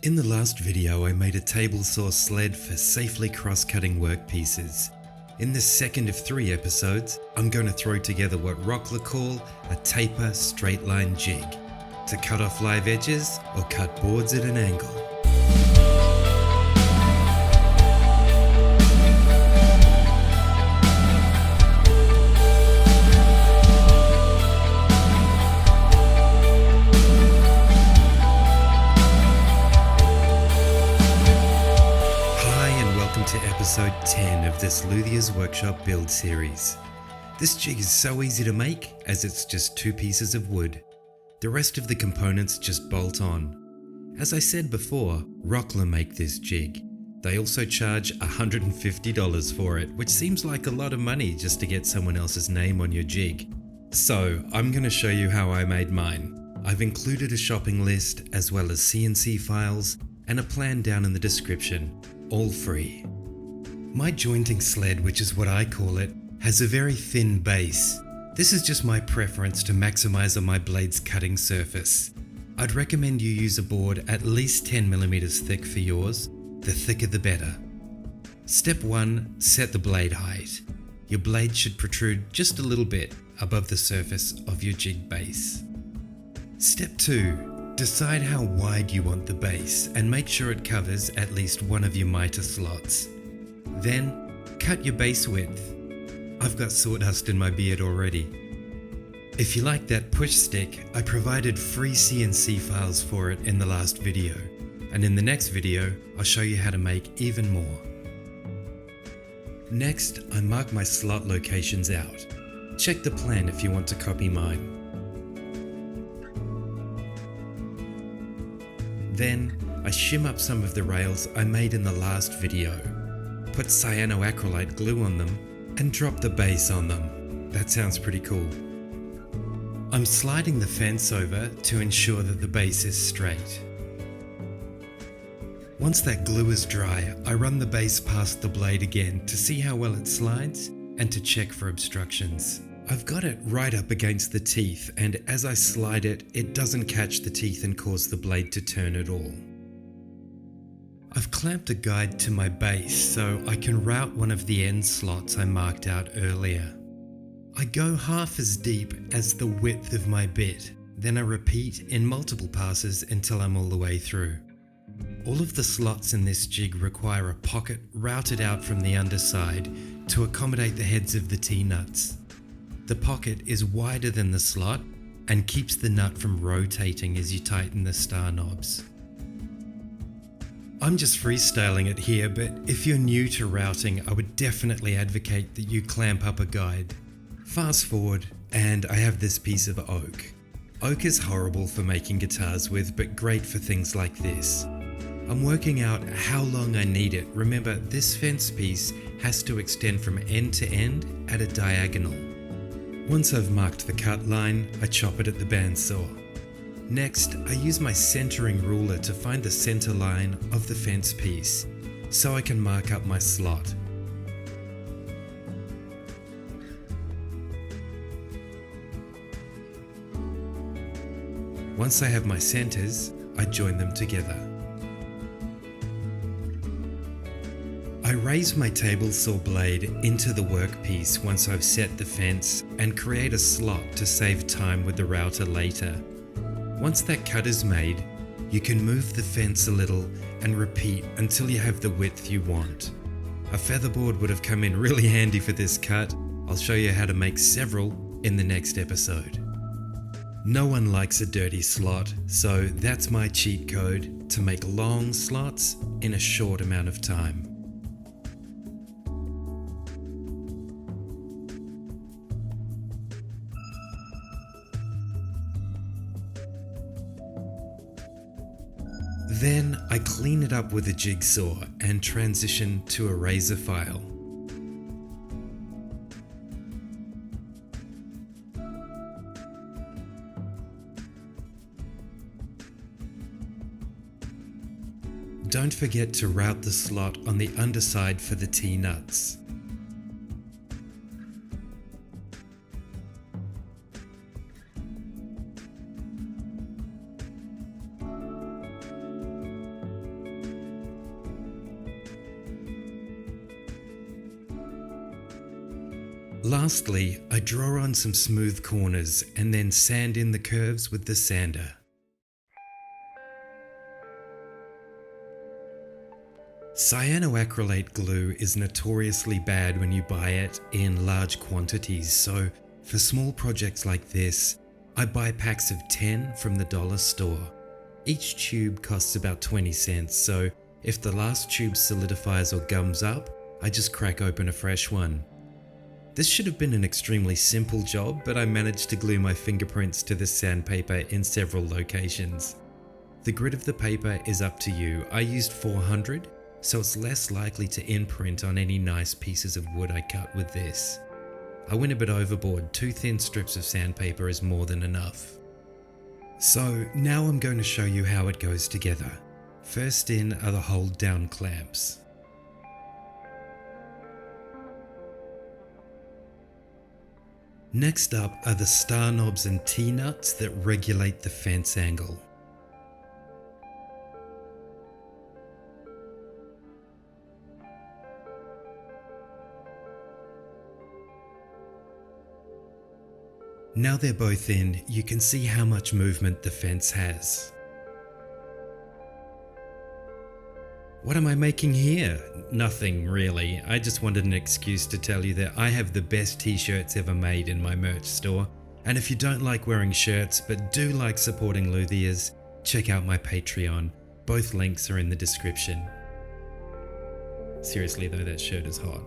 In the last video, I made a table saw sled for safely cross-cutting workpieces. In this second of 3 episodes, I'm going to throw together what Rockler call a taper straight line jig, to cut off live edges or cut boards at an angle. Episode 10 of this Luthiers Workshop build series. This jig is so easy to make as it's just 2 pieces of wood. The rest of the components just bolt on. As I said before, Rockler make this jig. They also charge $150 for it, which seems like a lot of money just to get someone else's name on your jig. So I'm going to show you how I made mine. I've included a shopping list as well as CNC files and a plan down in the description, all free. My jointing sled, which is what I call it, has a very thin base. This is just my preference to maximize on my blade's cutting surface. I'd recommend you use a board at least 10mm thick for yours, the thicker the better. Step 1, set the blade height. Your blade should protrude just a little bit above the surface of your jig base. Step 2, decide how wide you want the base and make sure it covers at least one of your mitre slots. Then, cut your base width. I've got sawdust in my beard already. If you like that push stick, I provided free CNC files for it in the last video, and in the next video, I'll show you how to make even more. Next, I mark my slot locations out. Check the plan if you want to copy mine. Then, I shim up some of the rails I made in the last video. Put cyanoacrylate glue on them and drop the base on them. That sounds pretty cool. I'm sliding the fence over to ensure that the base is straight. Once that glue is dry, I run the base past the blade again to see how well it slides and to check for obstructions. I've got it right up against the teeth, and as I slide it, it doesn't catch the teeth and cause the blade to turn at all. I've clamped a guide to my base so I can route one of the end slots I marked out earlier. I go half as deep as the width of my bit, then I repeat in multiple passes until I'm all the way through. All of the slots in this jig require a pocket routed out from the underside to accommodate the heads of the T-nuts. The pocket is wider than the slot and keeps the nut from rotating as you tighten the star knobs. I'm just freestyling it here, but if you're new to routing, I would definitely advocate that you clamp up a guide. Fast forward, and I have this piece of oak. Oak is horrible for making guitars with, but great for things like this. I'm working out how long I need it. Remember, this fence piece has to extend from end to end at a diagonal. Once I've marked the cut line, I chop it at the bandsaw. Next, I use my centering ruler to find the center line of the fence piece, so I can mark up my slot. Once I have my centers, I join them together. I raise my table saw blade into the workpiece once I've set the fence and create a slot to save time with the router later. Once that cut is made, you can move the fence a little and repeat until you have the width you want. A featherboard would have come in really handy for this cut. I'll show you how to make several in the next episode. No one likes a dirty slot, so that's my cheat code to make long slots in a short amount of time. Then I clean it up with a jigsaw and transition to a razor file. Don't forget to route the slot on the underside for the T-nuts. Lastly, I draw on some smooth corners and then sand in the curves with the sander. Cyanoacrylate glue is notoriously bad when you buy it in large quantities, so for small projects like this, I buy packs of 10 from the dollar store. Each tube costs about 20 cents, so if the last tube solidifies or gums up, I just crack open a fresh one. This should have been an extremely simple job, but I managed to glue my fingerprints to the sandpaper in several locations. The grit of the paper is up to you. I used 400, so it's less likely to imprint on any nice pieces of wood I cut with this. I went a bit overboard. 2 thin strips of sandpaper is more than enough. So now I'm going to show you how it goes together. First in are the hold down clamps. Next up are the star knobs and T-nuts that regulate the fence angle. Now they're both in, you can see how much movement the fence has. What am I making here? Nothing really. I just wanted an excuse to tell you that I have the best t-shirts ever made in my merch store. And if you don't like wearing shirts but do like supporting Luthiers, check out my Patreon. Both links are in the description. Seriously though, that shirt is hot.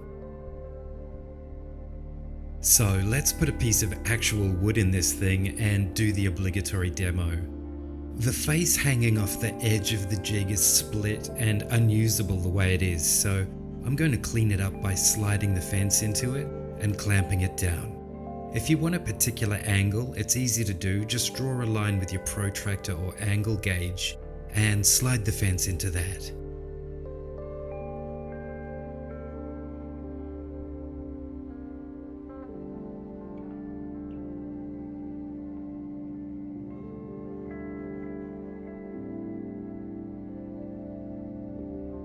So let's put a piece of actual wood in this thing and do the obligatory demo. The face hanging off the edge of the jig is split and unusable the way it is, so I'm going to clean it up by sliding the fence into it and clamping it down. If you want a particular angle, it's easy to do. Just draw a line with your protractor or angle gauge and slide the fence into that.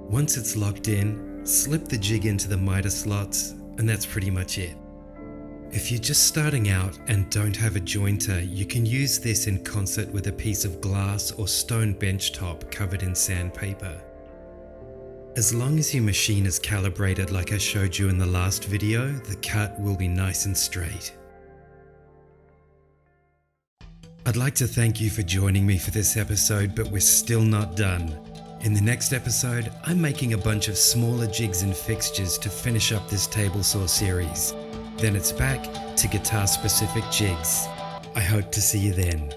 Once it's locked in, slip the jig into the miter slots, and that's pretty much it. If you're just starting out and don't have a jointer, you can use this in concert with a piece of glass or stone bench top covered in sandpaper. As long as your machine is calibrated like I showed you in the last video, the cut will be nice and straight. I'd like to thank you for joining me for this episode, but we're still not done. In the next episode, I'm making a bunch of smaller jigs and fixtures to finish up this table saw series. Then it's back to guitar-specific jigs. I hope to see you then.